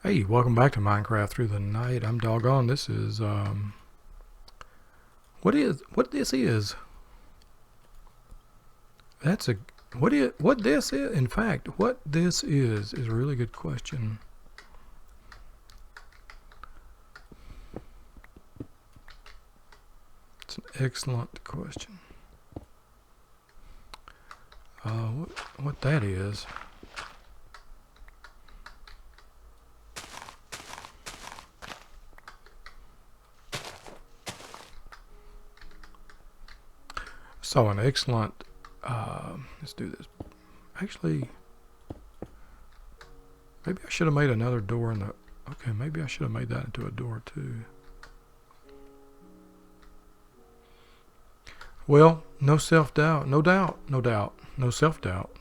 Hey, welcome back to Minecraft Through the Night. I'm Doggone. This is what this is. That's a what this is. In fact, what this is a really good question. It's an excellent question. What that is. So an excellent. Let's do this. Actually, maybe I should have made another door in the. Okay, maybe I should have made that into a door too. Well, no self-doubt. No doubt. No doubt. No self-doubt.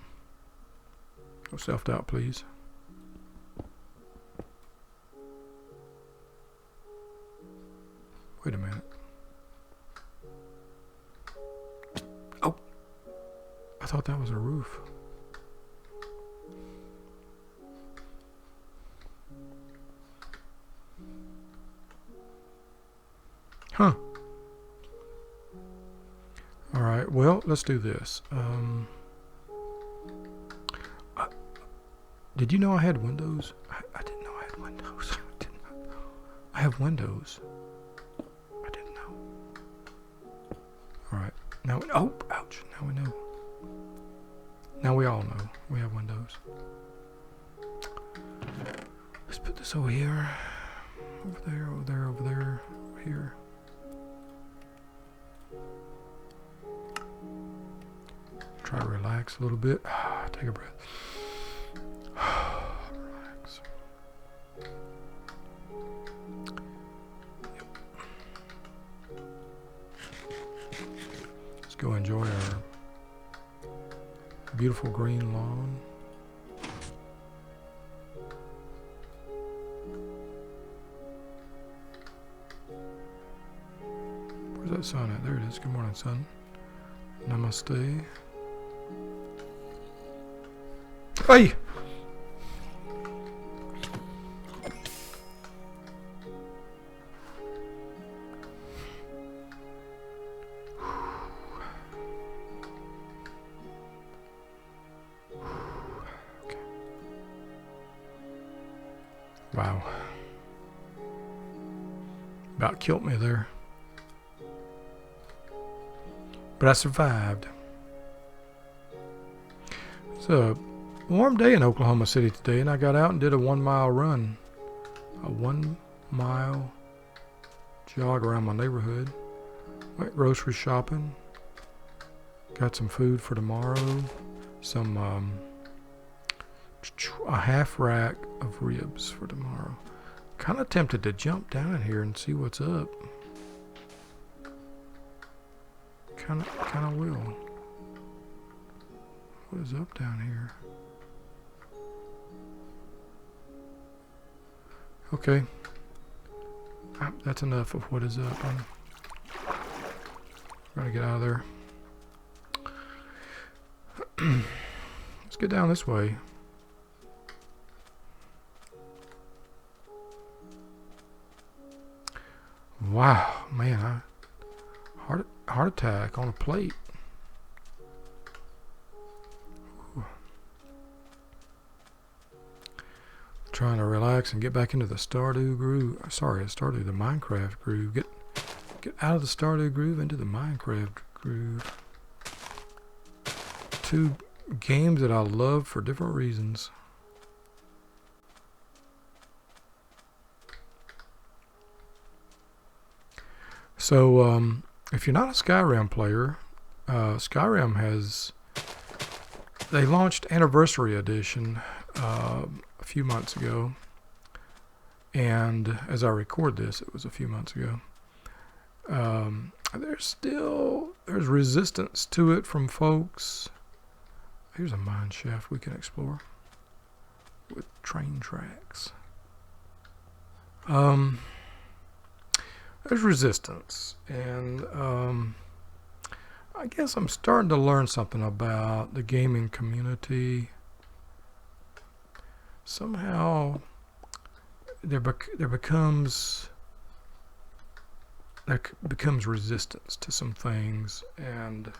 No self-doubt, please. Wait a minute. Oh, I thought that was a roof. Huh. Alright, well, let's do this. Did you know I had windows? I didn't know I had windows. I have windows. I didn't know. Alright, now, oh, ouch, now we know. Now we all know we have windows. Let's put this over here. Over there, over there, over there, over here. Try to relax a little bit. Take a breath. Relax. Yep. Let's go enjoy our beautiful green lawn. Where's that sun at? There it is. Good morning, sun. Namaste. Hey! Okay. Wow. About killed me there. But I survived. It's a warm day in Oklahoma City today, and I got out and did a 1 mile run. A 1 mile jog around my neighborhood. Went grocery shopping. Got some food for tomorrow. Some a half rack of ribs for tomorrow. Kind of tempted to jump down in here and see what's up. Kind of will. What is up down here? Okay. That's enough of what is up. I'm gonna get out of there. Let's get down this way. Wow, man, heart attack on a plate. Ooh. Trying to relax and get back into the Stardew groove. Sorry, the Minecraft groove. Get out of the Stardew groove into the Minecraft groove. Two games that I love for different reasons. So, if you're not a Skyrim player, Skyrim they launched Anniversary Edition a few months ago, and as I record this, it was a few months ago. There's resistance to it from folks. Here's a mine shaft we can explore with train tracks. There's resistance, and I guess I'm starting to learn something about the gaming community. Somehow there becomes resistance to some things, and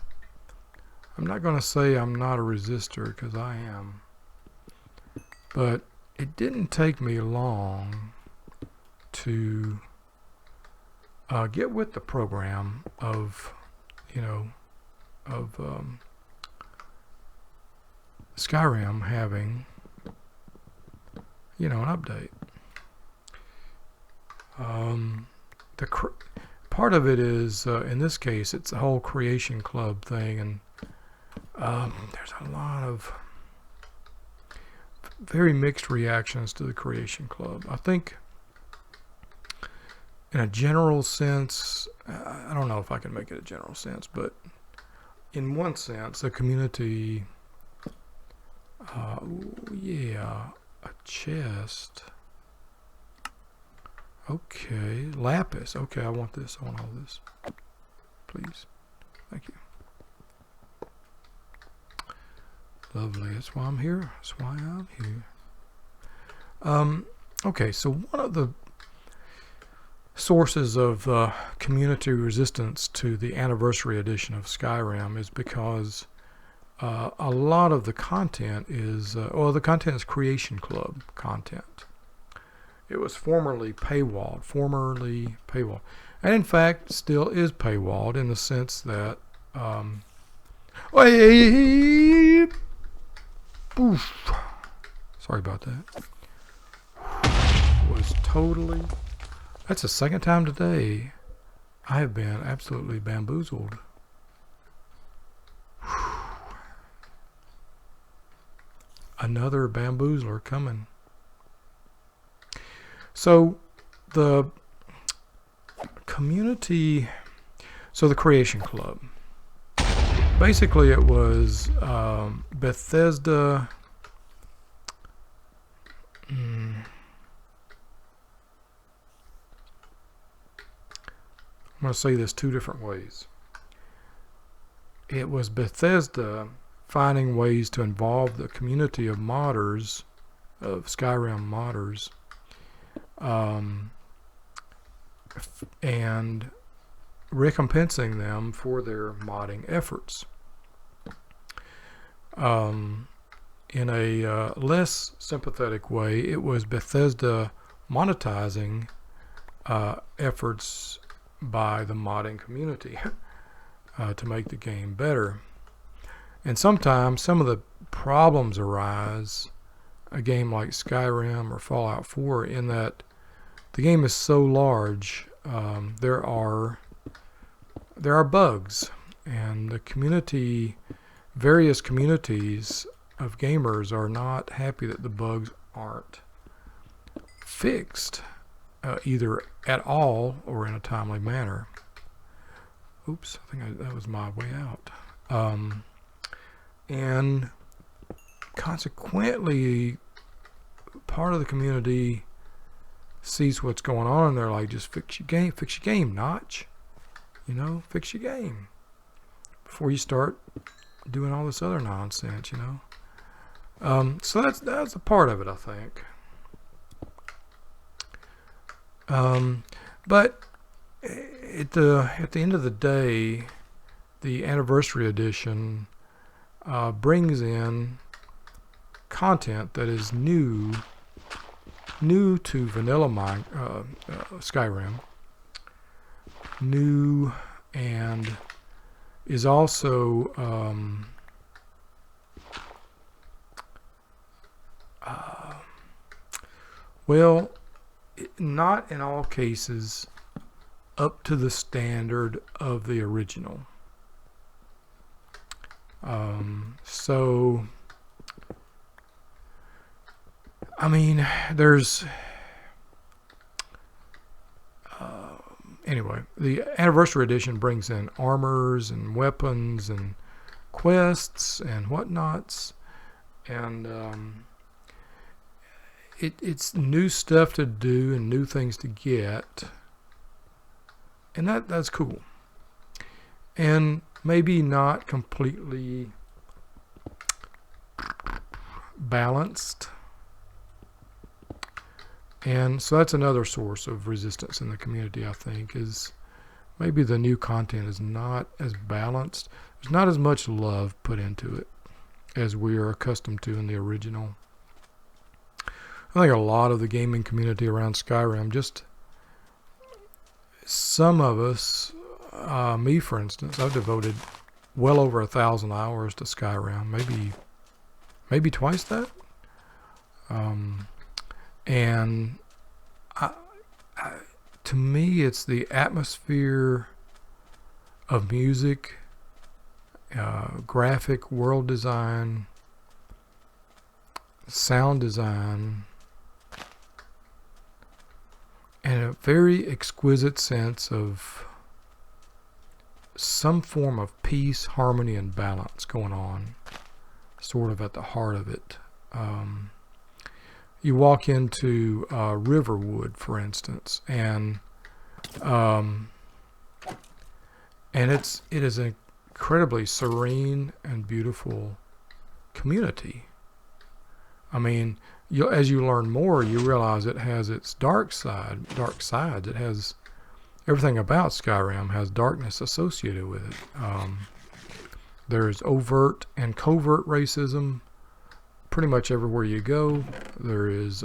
I'm not going to say I'm not a resistor, because I am, but it didn't take me long to get with the program of, Skyrim having, an update. Part of it is, in this case, it's the whole Creation Club thing, and there's a lot of very mixed reactions to the Creation Club. I think, in a general sense, I don't know if I can make it a general sense, but in one sense, the community, yeah, a chest. Okay, lapis. Okay, I want this. I want all this. Please. Thank you. Lovely. That's why I'm here. That's why I'm here. Okay, so one of the sources of community resistance to the anniversary edition of Skyrim is because a lot of the content is, the content is Creation Club content. It was formerly paywalled, and in fact still is paywalled in the sense that, oof, sorry about that. Was totally. That's the second time today I have been absolutely bamboozled. Another bamboozler coming. So the community, the Creation Club, basically it was Bethesda, I'm going to say this two different ways. It was Bethesda finding ways to involve the community of modders, of Skyrim modders, and recompensing them for their modding efforts. In a less sympathetic way, it was Bethesda monetizing efforts by the modding community to make the game better. And sometimes some of the problems arise a game like Skyrim or Fallout 4 in that the game is so large, there are bugs, and the community, various communities of gamers are not happy that the bugs aren't fixed, either at all or in a timely manner. Oops, I think that was my way out. And consequently, part of the community sees what's going on and they're like, just fix your game, Notch. Fix your game before you start doing all this other nonsense, So that's a part of it, I think. But at the end of the day, the anniversary edition brings in content that is new to vanilla Skyrim, new, and is also not in all cases up to the standard of the original. So I mean, there's anyway, the anniversary edition brings in armors and weapons and quests and whatnots, and it's new stuff to do and new things to get, and that's cool, and maybe not completely balanced, And so that's another source of resistance in the community, I think, is maybe the new content is not as balanced. There's not as much love put into it as we are accustomed to in the original. I think a lot of the gaming community around Skyrim, just some of us, me for instance, I've devoted well over 1,000 hours to Skyrim, maybe twice that. And to me, it's the atmosphere of music, graphic, world design, sound design, and a very exquisite sense of some form of peace, harmony, and balance going on, sort of at the heart of it. You walk into Riverwood, for instance, and it is an incredibly serene and beautiful community. I mean, as you learn more, you realize it has its dark sides. It has everything about Skyrim has darkness associated with it. There's overt and covert racism pretty much everywhere you go. There is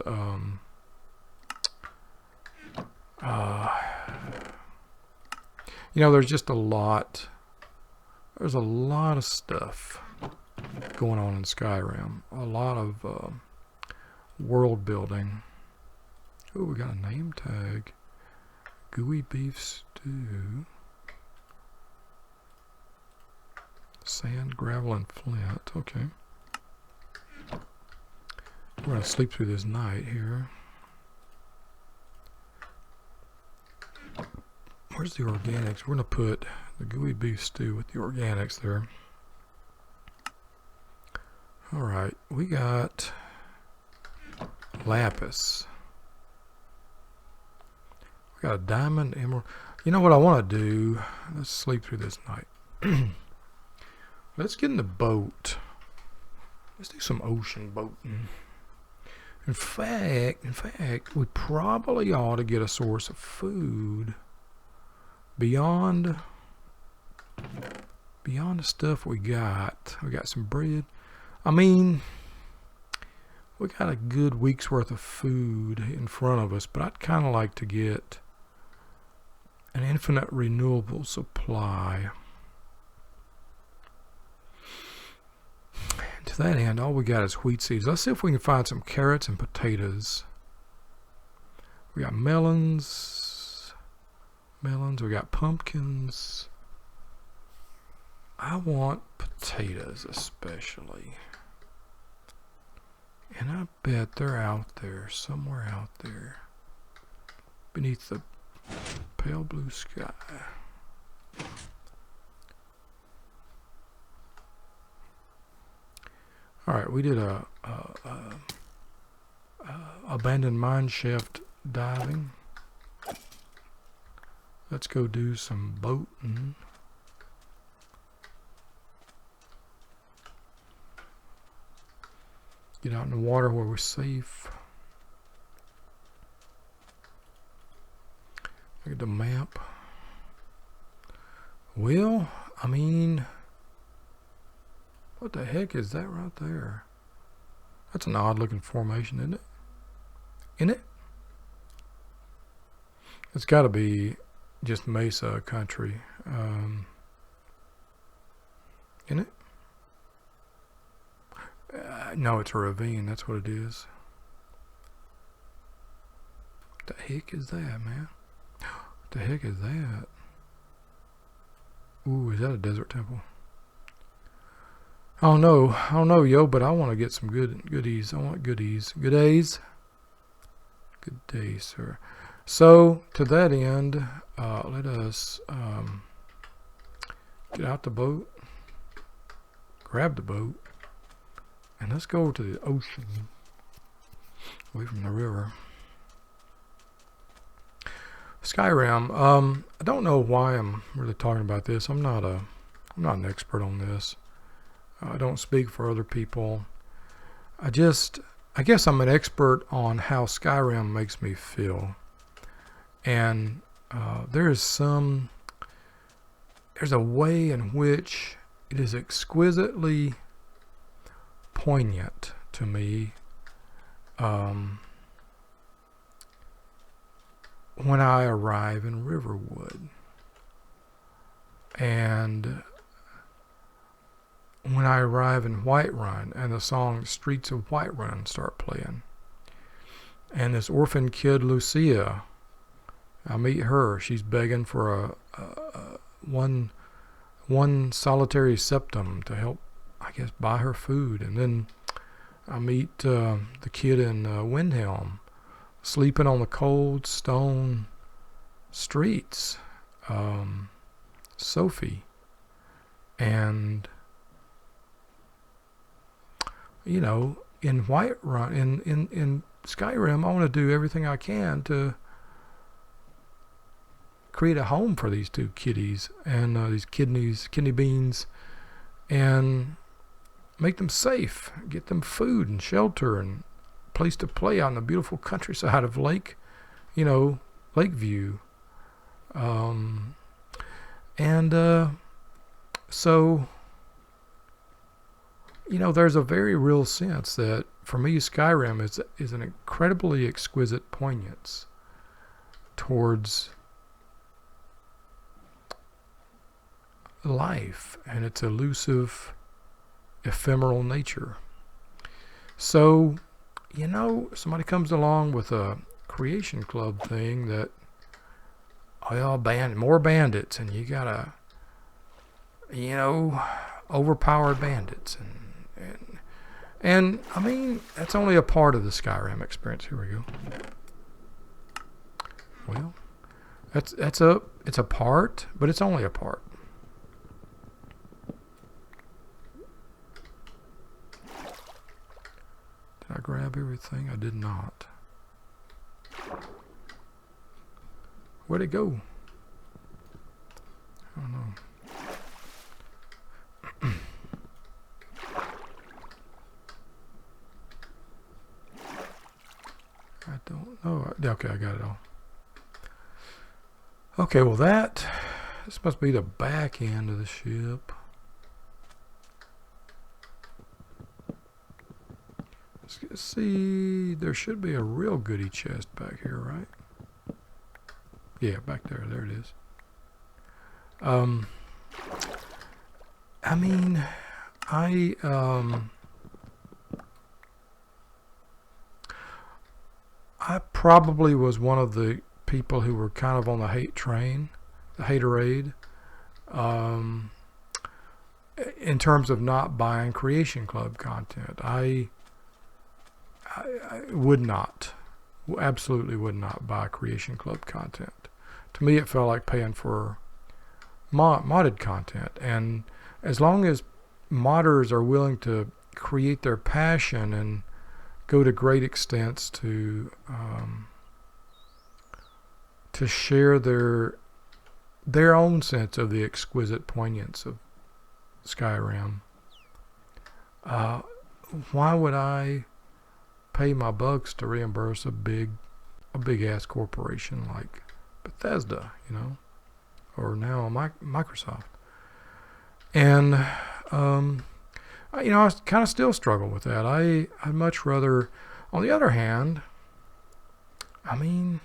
there's just a lot. There's a lot of stuff going on in Skyrim. A lot of world building. Oh, we got a name tag. Gooey beef stew. Sand, gravel, and flint. Okay. We're going to sleep through this night here. Where's the organics? We're going to put the gooey beef stew with the organics there. Alright, we got lapis. We got a diamond, emerald. You know what I want to do? Let's sleep through this night. Let's get in the boat. Let's do some ocean boating. In fact, we probably ought to get a source of food beyond the stuff we got. We got some bread. I mean, we got a good week's worth of food in front of us, but I'd kind of like to get an infinite renewable supply. To that end, all we got is wheat seeds. Let's see if we can find some carrots and potatoes. We got melons. We got pumpkins. I want potatoes especially. And I bet they're out there, somewhere out there, beneath the pale blue sky. All right, we did a abandoned mine shaft diving. Let's go do some boating. Get out in the water where we're safe. Look at the map. Well, I mean, what the heck is that right there? That's an odd looking formation, isn't it? Isn't it? It's got to be just mesa country. Isn't it? No, it's a ravine. That's what it is. What the heck is that, man? What the heck is that? Ooh, is that a desert temple? I don't know, yo, but I want to get some goodies. I want goodies. Good days. Good day, sir. So, to that end, let us get out the boat, grab the boat, and let's go to the ocean, away from the river. Skyrim. I don't know why I'm really talking about this. I'm not an expert on this. I don't speak for other people. I I guess I'm an expert on how Skyrim makes me feel. And there's a way in which it is exquisitely poignant to me when I arrive in Riverwood. And when I arrive in Whiterun and the song Streets of Whiterun start playing. And this orphan kid, Lucia, I meet her. She's begging for one solitary septum to help, I guess, buy her food. And then I meet the kid in Windhelm, sleeping on the cold stone streets, Sophie. And you know, in Whiterun, in Skyrim, I want to do everything I can to create a home for these two kitties and these kidney beans, and make them safe, get them food and shelter and place to play out in the beautiful countryside of Lakeview. So, you know, there's a very real sense that, for me, Skyrim is an incredibly exquisite poignance towards life and its elusive, ephemeral nature. So, you know, somebody comes along with a Creation Club thing that, more bandits, and you gotta, overpowered bandits, and I mean, that's only a part of the Skyrim experience. Here we go. Well, it's a part, but it's only a part. Did I grab everything? I did not. Where'd it go? I don't know. I don't know. Okay, I got it all. Okay, well this must be the back end of the ship. Let's see, there should be a real goodie chest back here, right? Yeah, back there. There it is. I mean, I probably was one of the people who were kind of on the hate train, the haterade, in terms of not buying Creation Club content. I would not, absolutely would not buy Creation Club content. To me, it felt like paying for modded content. And as long as modders are willing to create their passion and go to great extents to share their own sense of the exquisite poignance of Skyrim, why would I pay my bucks to reimburse a big ass corporation like Bethesda, or now Microsoft? And I kind of still struggle with that. I'd much rather, on the other hand, I mean,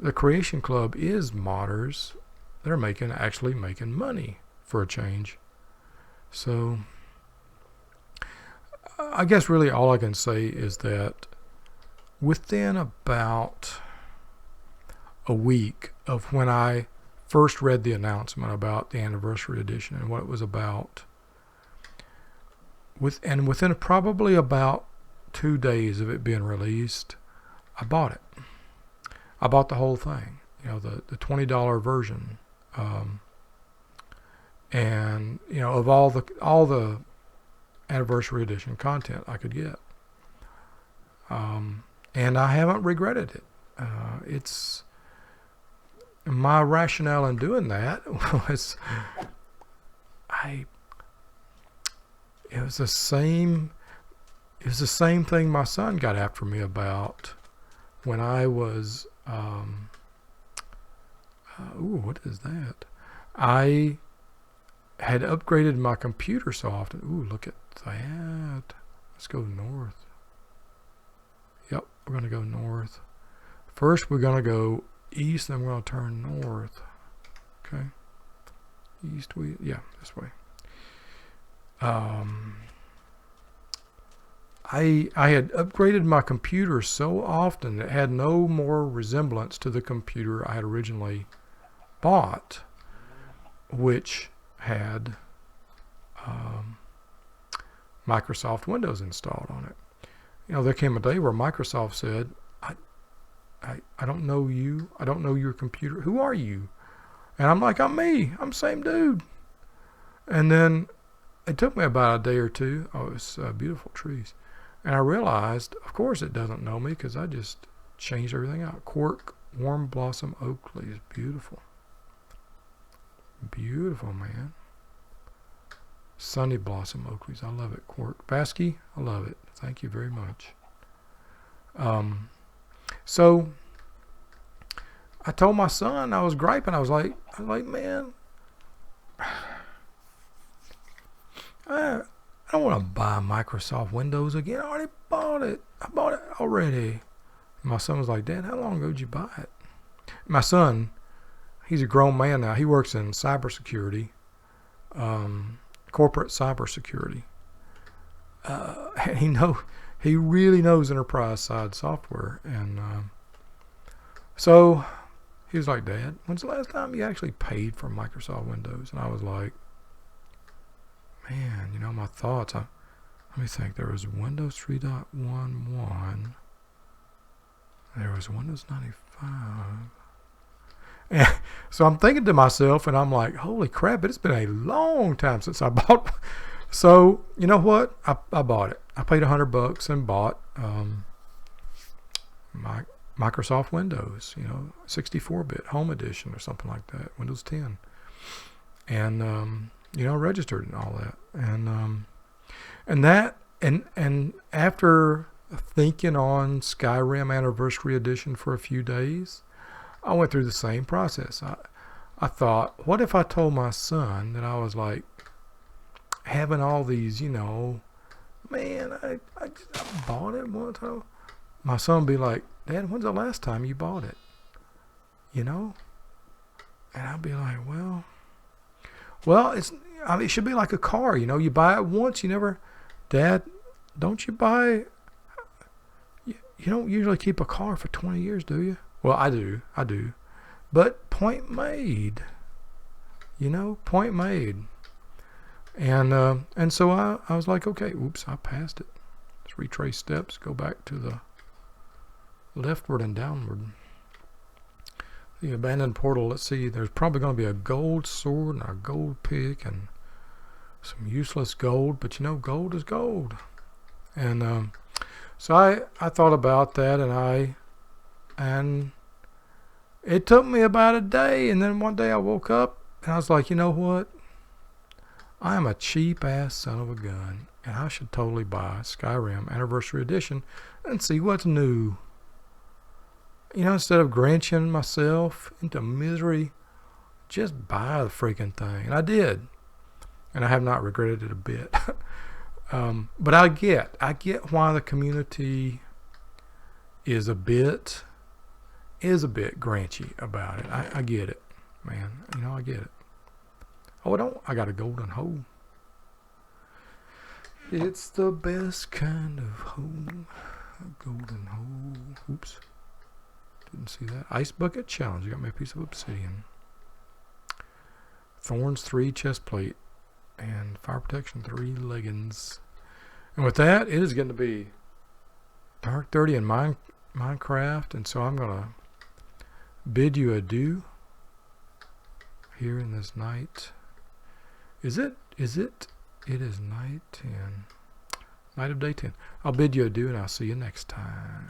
the Creation Club is modders. They're actually making money for a change. So I guess really all I can say is that within about a week of when I first read the announcement about the anniversary edition and what it was about, within probably about 2 days of it being released, I bought it. I bought the whole thing, the $20 version, and of all the anniversary edition content I could get, and I haven't regretted it. It's my rationale in doing that was it was the same. It's the same thing my son got after me about when I was, what is that? I had upgraded my computer so often. Ooh, look at that. Let's go north. Yep, we're going to go north. First, we're going to go east, then we're going to turn north. Okay. East, yeah, this way. I had upgraded my computer so often that it had no more resemblance to the computer I had originally bought, which had Microsoft Windows installed on it. You know, there came a day where Microsoft said, I don't know you. I don't know your computer. Who are you? And I'm like, I'm me. I'm the same dude. And then it took me about a day or two. Oh, it's beautiful trees. And I realized, of course, it doesn't know me because I just changed everything out. Cork Warm Blossom Oak Leaves. Beautiful. Beautiful, man. Sunny Blossom Oak Leaves. I love it. Cork. Basky, I love it. Thank you very much. So I told my son, I was griping. I was like, man, I don't want to buy Microsoft Windows again. I already bought it. I bought it already. My son was like, Dad, how long ago did you buy it? My son, he's a grown man now. He works in cybersecurity, corporate cybersecurity. He really knows enterprise side software. And so he was like, Dad, when's the last time you actually paid for Microsoft Windows? And I was like, man, you know, my thoughts. Let me think. There was Windows 3.11. There was Windows 95. And so I'm thinking to myself, and I'm like, holy crap, it's been a long time since I bought. So, you know what? I bought it. I paid $100 and bought my Microsoft Windows, 64-bit Home Edition or something like that, Windows 10. And, registered and all that. And after thinking on Skyrim Anniversary Edition for a few days, I went through the same process. I thought, what if I told my son that I was like having all these, man, I bought it one time. My son would be like, Dad, when's the last time you bought it? And I'd be like, well, it should be like a car, you buy it once, you never, Dad, don't you buy, you don't usually keep a car for 20 years, do you? Well, I do. But point made, point made. And so I was like, okay, oops, I passed it. Let's retrace steps, go back to the leftward and downward. The abandoned portal, let's see, there's probably going to be a gold sword and a gold pick and some useless gold, but gold is gold. And so I thought about that, and it took me about a day, and then one day I woke up and I was like, you know what? I am a cheap ass son of a gun, and I should totally buy Skyrim Anniversary Edition and see what's new. Instead of grinching myself into misery, just buy the freaking thing. And I did. And I have not regretted it a bit. But I get why the community is a bit grinchy about it. I get it, man. I get it. Oh, I got a golden hole. It's the best kind of hole. A golden hole. Oops. Didn't see that. Ice bucket challenge. You got me a piece of obsidian. Thorns 3 chest plate. And fire protection 3 leggings. And with that, it is going to be dark 30 in Minecraft. And so I'm going to bid you adieu here in this night. Is it? It is night 10. Night of day 10. I'll bid you adieu and I'll see you next time.